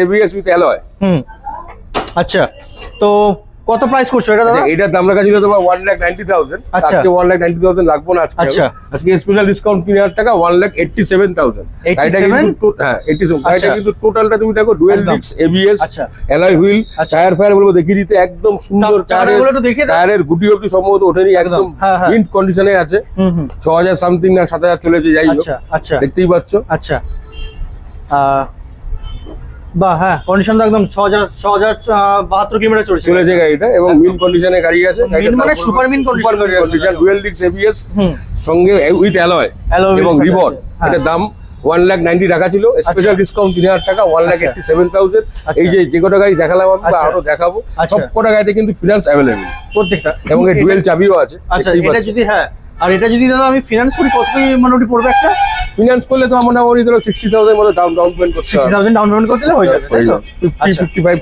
ABS with alloy. আচ্ছা, তো কত প্রাইস করছো এটা দাদা? এটার দাম রাখা ছিল তোমার 1,90,000। আচ্ছা। আজকে 1,90,000 লাগবো না আজকে। আচ্ছা। আজকে স্পেশাল ডিসকাউন্ট 3,000 টাকা, 1,87,000। এটা 87? কিন্তু হ্যাঁ 87। এটা আচ্ছা। কিন্তু টোটালটা তুমি দেখো ডুয়েল একদম। ডিস্ক এবিএস, আচ্ছা। অ্যালয় হুইল, আচ্ছা। টায়ার ফায়ার বলবো দেখিয়ে দিতে একদম সুন্দর। টায়ারগুলো একটু দেখিয়ে দাও। টায়ারের গুটি অবধি সম্ভবত ওঠেনি, একদম হ্যাঁ, হ্যাঁ। মিন্ট কন্ডিশনে আছে। 6,000 সামথিং না 7,000 চলেছে, যাই হোক আচ্ছা আচ্ছা দেখতেই পাচ্ছ। আচ্ছা। বাহ, হ্যাঁ, কন্ডিশন তো একদম 6,072 কিলোমিটার চলেছে গাড়িটা, এবং মিন কন্ডিশনে গাড়ি আছে। মিন মানে super mint condition, dual disc ABS সঙ্গে উইথ অ্যালয় Alloy এবং wheels রিবন। আছে, হ্যাঁ। এটার দাম 1,90,000 টাকা ছিল, স্পেশাল ডিসকাউন্ট 3,000 টাকা, 1,87,000। এই যে কটা গাড়ি দেখালাম আমি, আচ্ছা। আরো দেখাবো, আচ্ছা। সব কটা গাড়িতে কিন্তু ফিনান্স অ্যাভেলেবল প্রত্যেকটা, এবং ডুয়েল চাবিও আছে। আচ্ছা, এটা যদি হ্যাঁ, আর এটা যদি দাদা আমি ফিনান্স করি কত মোটামুটি পড়বে একটা? ফিনান্স করলে তো মোটামুটি ধরো 60,000 মতো ডাউন পেমেন্ট করতে হবে। 60,000 ডাউন পেমেন্ট করতে হলে হয়ে যাবে, তাই তো? 50, 55,